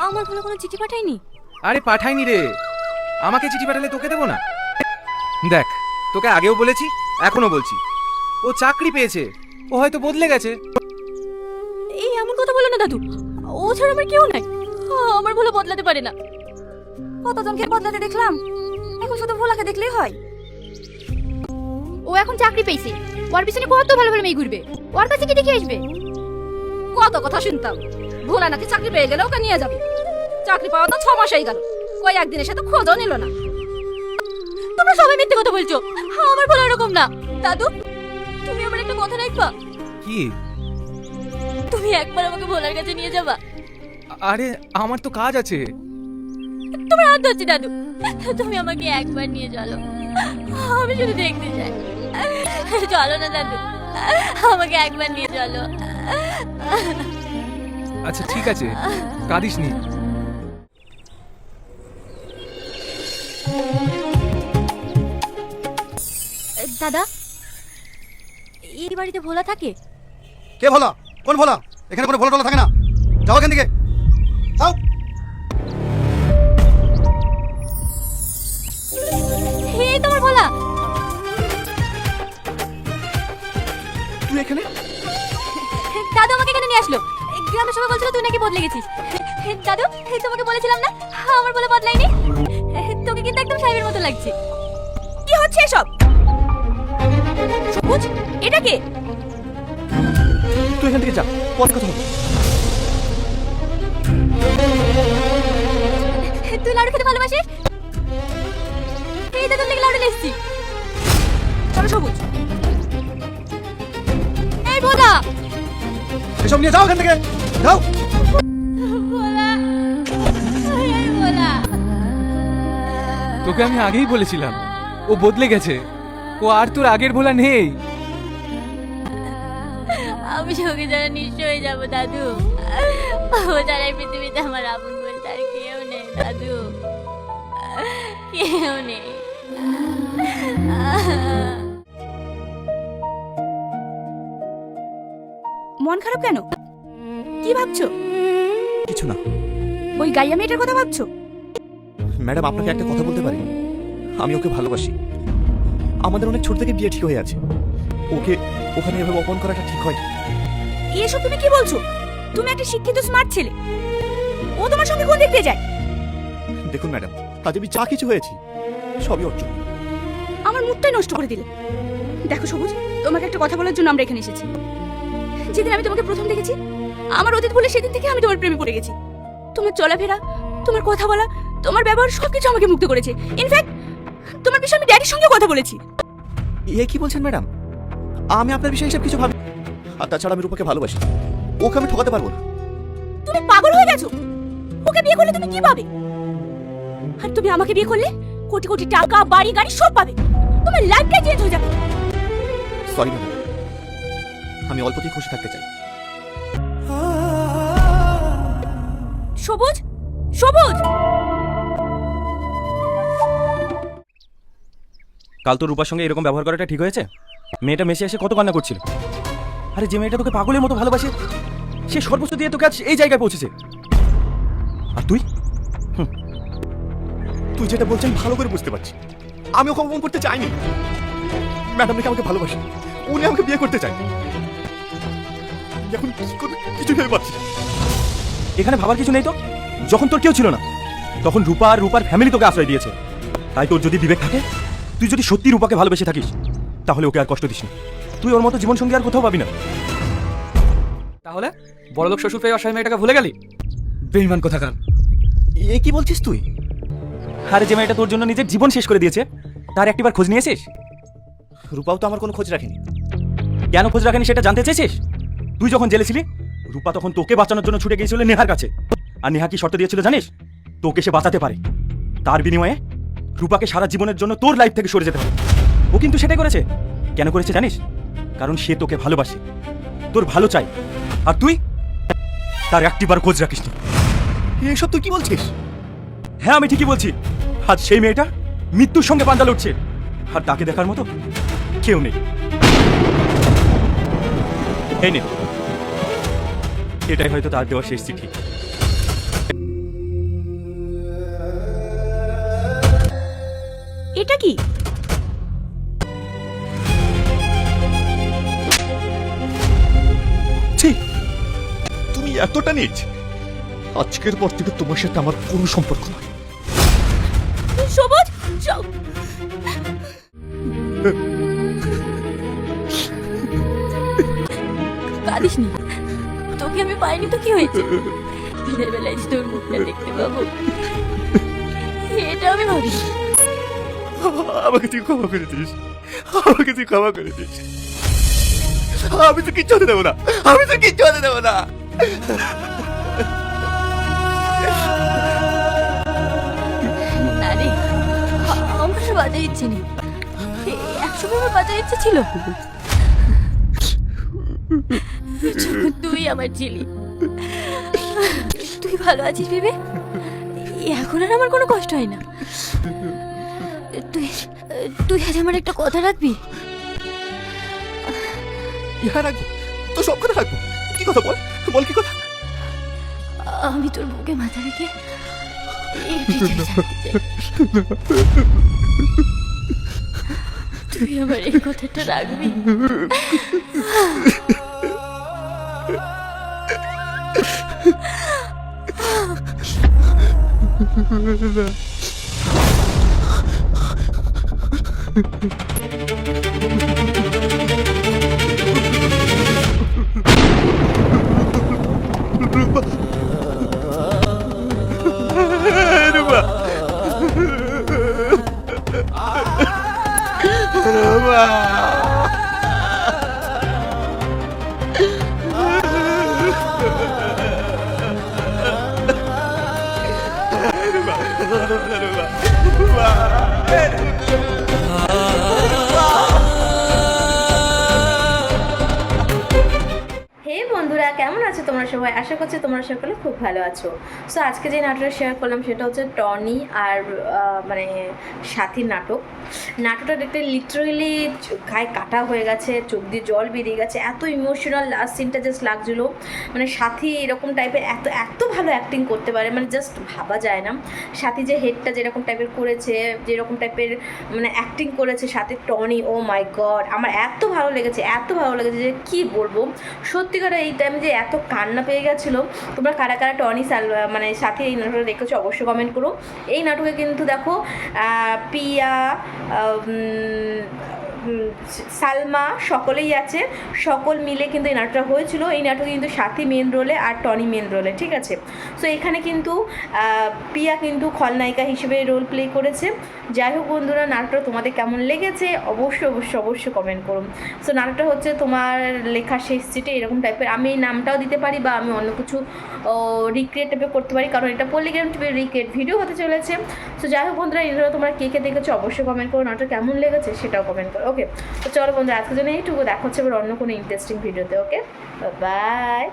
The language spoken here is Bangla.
আমার ভোলা কোনো চিঠি পাঠায়নি? আরে পাঠাইনি রে, আমাকে চিঠি পাঠালে তোকে দেবো না? দেখ, তোকে আগেও বলেছি, এখনো বলছি, ও চাকরি পেয়েছে, ও হয়তো বদলে গেছে। এই এমন কথা বলো না দাদু, ও ছাড়া আমার কেউ নাই। আমার ভোলা বদলাতে পারে না। কতজনকে বদলাতে দেখলাম, এখন শুধু ভোলাকে দেখলেই হয়। ও এখন চাকরি পেয়েছে, ওর পিছনে কত ভালো ভালো মেয়ে ঘুরবে, ওর কাছে কি দেখে আসবে? কত কথা শুনতাম, ভোলা নাকি চাকরি পেয়ে গেলে ওকে নিয়ে যাবে। চাকরি পাওয়া তো 6 মাস হয়ে গেল, কই একদিনের সাথে খোঁজও নিল না। তোমরা সবাই মিথ্যে কথা বলছো, আমার ভোলা এরকম না। দাদু, তুমি আমার একটা কথা রাখবা? কি? তুমি একবার আমাকে ভোলার কাছে নিয়ে যাবা? আরে আমার তো কাজ আছে। তোমার হাত ধরছি দাদু, তুমি আমাকে একবার নিয়ে চলো, আমি শুধু দেখতে চাই। চলো না দাদু, আমাকে একবার নিয়ে চলো। আচ্ছা ঠিক আছে, কাঁদিস নি। দাদা, এই বাড়িতে ভোলা থাকে? কে ভোলা? কোন ভোলা? এখানে কোনো ভোলা টোলা থাকে না, যাও এখান থেকে, যাও। এই তোমার ভোলা। তুই এখানে? দাদু আমাকে এখানে নিয়ে আসলো, গ্রামের সবাই বলছিল তুই নাকি বদলে গেছিস। দাদু, তোমাকে বলেছিলাম না আমার বলে বদলাইনি? তোকে কিন্তু একদম সাহেবের মতো লাগছে। কি হচ্ছে এসব? সবুজ, এটা কে? তুই এখান থেকে যা, পরে কথা হবে। তুই লাড়ু খেতে ভালোবাসিস? এই দাদুর লেগে লাড়ু নিয়ে এসেছি। চলো সবুজ। এই ভোলা। এসব নিয়ে যাও এখান থেকে, যাও। ভোলা, এই ভোলা। তোকে আমি আগেই বলেছিলাম, ও বদলে গেছে, ও আর তোর আগের ভোলা নেই। আমি সঙ্গে যারা নিঃস্ব হয়ে যাবো দাদু, ও যারা এই পৃথিবীতে আমার আপন বলতে আর কেউ নেই দাদু, কেউ নেই। মন খারাপ কেন? কি ভাবছো? কিছু না ওই গাইয়া মেয়েটার কথা ভাবছো? ম্যাডাম, আপনাকে একটা কথা বলতে পারি? আমি ওকে ভালোবাসি, আমাদের অনেক ছোট থেকে বিয়ে ঠিক হয়ে আছে। ওকে ওখানে এভাবে অপমান করাটা ঠিক হয়? এসব তুমি কি বলছো? তুমি একটা শিক্ষিত স্মার্ট ছেলে, ও তোমার সঙ্গে কোন দিক দিয়ে যায়? দেখুন ম্যাডাম, আজ আমি যা কিছু হয়েছি সবই ওর জন্য। আমার মুডটাই নষ্ট করে দিলে। দেখো সবুজ, তোমাকে একটা কথা বলার জন্য আমরা এখানে এসেছি। যেদিন আমি তোমাকে প্রথম দেখেছি, আমার অতীত বলে সেদিন থেকে আমি তোমার প্রেমে পড়ে গেছি। তোমার চলাফেরা, তোমার কথা বলা, তোমার ব্যবহার সবকিছু আমাকে মুগ্ধ করেছে। ইনফ্যাক্ট তোমার বিষয়ে আমি ড্যাডির সঙ্গে কথা বলেছি। এ কি বলছেন ম্যাডাম? আমি আপনার বিষয়ে এসব কিছু ভাবি। আর তাছাড়া আমি রূপাকে ভালোবাসি, ওকে আমি ঠকাতে পারবো না। তুমি পাগল হয়ে গেছো? ওকে বিয়ে করলে তুমি কি পাবে? আর তুমি আমাকে বিয়ে করলে কোটি কোটি টাকা, বাড়ি, গাড়ি সব পাবে। তোমার লাইফটাই চেঞ্জ হয়ে যাবে। সরি ম্যাডাম, আমি অল্পতেই খুশি থাকতে চাই। সবুজ, সবুজ। কাল তো রূপার সঙ্গে এরকম ব্যবহার করাটা ঠিক হয়েছে? মেয়েটা মেসে এসে কত কান্না করছিল। আরে যে মেয়েটা তোকে পাগলের মতো ভালোবাসে, সে সর্বস্ব দিয়ে তোকে আজ এই জায়গায় পৌঁছেছে, আর তুই? তুই যেটা বলছেন ভালো করে বুঝতে পারছি। আমি ওকে অপমান করতে চাইনি। ম্যাডাম নাকি আমাকে ভালোবাসে, উনি আমাকে বিয়ে করতে চায়। এখন কি করবে কিছু ভেবে পাচ্ছি না। এখানে ভাবার কিছু নেই তো। যখন তোর কেউ ছিল না, তখন রূপা আর রূপার ফ্যামিলি তোকে আশ্রয় দিয়েছে। তাই তোর যদি বিবেক থাকে, তুই যদি সত্যি রূপাকে ভালোবেসে থাকিস, তাহলে ওকে আর কষ্ট দিস না। তুই ওর মতো জীবনসঙ্গী আর কোথাও পাবি না। তাহলে বড়লোক শ্বশুর পেয়ে অসহায় মেয়েটাকে ভুলে গেলি? বেঈমান কোথাকার। এ কি বলছিস তুই? আরে যে মেয়েটা তোর জন্য নিজের জীবন শেষ করে দিয়েছে, তার একটিবার খোঁজ নিয়েছিস? রূপাও তো আমার কোনো খোঁজ রাখেনি। কেন খোঁজ রাখেনি সেটা জানতে চেয়েছিস? তুই যখন জেলে ছিলি, রূপা তখন তোকে বাঁচানোর জন্য ছুটে গিয়েছিল নেহার কাছে। আর নেহা কি শর্ত দিয়েছিল জানিস? তোকে সে বাঁচাতে পারে, তার বিনিময়ে রূপাকে সারা জীবনের জন্য তোর লাইফ থেকে সরে যেতে হবে। ও কিন্তু সেটাই করেছে। কেন করেছে জানিস? কারণ সে তোকে ভালোবাসে, তোর ভালো চাই। আর তুই তার একটিবার খোঁজ রাখিস না। এসব তুই কি বলছিস? হ্যাঁ, আমি ঠিকই বলছি। আজ সেই মেয়েটা মৃত্যুর সঙ্গে পাঞ্জা লড়ছে, আর তাকে দেখার মতো কেউ নেই। এই নে, এটাই হয়তো তার দেওয়া শেষ চিঠি। এটা কি? ছি, তুমি এতটা নিচ? আজকের পর থেকে তোমার সাথে আমার কোনো সম্পর্ক নয়। সবুজ, কাঁদিস নি, তোকে আমি পাইনি তো কি হয়েছে? দিনের বেলায় যে তোর মুখটা দেখতে পাবো এটা আমি ভাবি। আমাকে তুই ক্ষমা করে দিস, আমাকে তুই ক্ষমা করে দিস। আমি তো কিচ্ছু হতে দেবো না, আমি তো কিচ্ছু হতে দেবো না। না রে, আমার বাজার ইচ্ছে নেই। একসময় আমার বাজার ইচ্ছে ছিল। তুই আমার ছিলি, তুই ভালো আছিস ভেবে এখন আর আমার কোনো কষ্ট হয় না। তুই তুই আজ আমার একটা কথা রাখবি? ইহা রাখবো তো, সব কথা রাখবো। কি কথা বল, বল কি কথা? আমি তোর বুকে মাথা রেখে এই পৃথিবী ছাড়তে চাই। তুই আমার এই কথাটা রাখবি? হে বন্ধুরা, কেমন আছো তোমরা সবাই? আশা করছি তোমরা সকলে খুব ভালো আছো। সো আজকে যে নাটকটা শেয়ার করলাম সেটা হচ্ছে টনি আর মানে সাথীর নাটক। নাটকটা দেখতে লিটারেলি গায়ে কাটা হয়ে গেছে, চোখ দিয়ে জল বেরিয়ে গেছে, এত ইমোশনাল লাস্ট সিনটা জাস্ট লাগছিলো। মানে সাথী এরকম টাইপের এত ভালো অ্যাক্টিং করতে পারে, মানে জাস্ট ভাবা যায় না। সাথী যে হেডটা যেরকম টাইপের করেছে, যেরকম টাইপের মানে অ্যাক্টিং করেছে সাথে টনি, ও মাই গড, আমার এত ভালো লেগেছে যে কী বলবো। সত্যিকার এই টাইমে যে এত কান্না পেয়ে গেছিলো। তোমরা কারা কারা টনি মানে সাথে এই নাটকটা দেখেছো অবশ্যই কমেন্ট করো। এই নাটকে কিন্তু দেখো পিয়া, সালমা সকলেই আছে, সকল মিলে কিন্তু এই নাটকটা হয়েছিল। এই নাটকে কিন্তু সাথী মেন রোলে আর টনি মেন রোলে, ঠিক আছে। সো এখানে কিন্তু পিয়া কিন্তু খলনায়িকা হিসেবে রোল প্লে করেছে। যাই হোক বন্ধুরা, নাটকটা তোমাদের কেমন লেগেছে অবশ্যই কমেন্ট করুন। সো নাটকটা হচ্ছে তোমার লেখা শেষ চিটে এরকম টাইপের। আমি এই নামটাও দিতে পারি বা আমি অন্য কিছু রিক্রিয়েট টাইপের করতে পারি, কারণ এটা পলিগ্রাম টিভির রিক্রিয়েট ভিডিও হতে চলেছে। সো যাই হোক বন্ধুরা, এগুলো তোমরা কে দেখেছো অবশ্যই কমেন্ট করো, নাটকটা কেমন লেগেছে সেটাও কমেন্ট করো। ওকে, তো চলো বন্ধুরা, আজকের জন্য এইটুকু। দেখা হচ্ছে এবার অন্য কোনো ইন্টারেস্টিং ভিডিওতে। ওকে, বাই।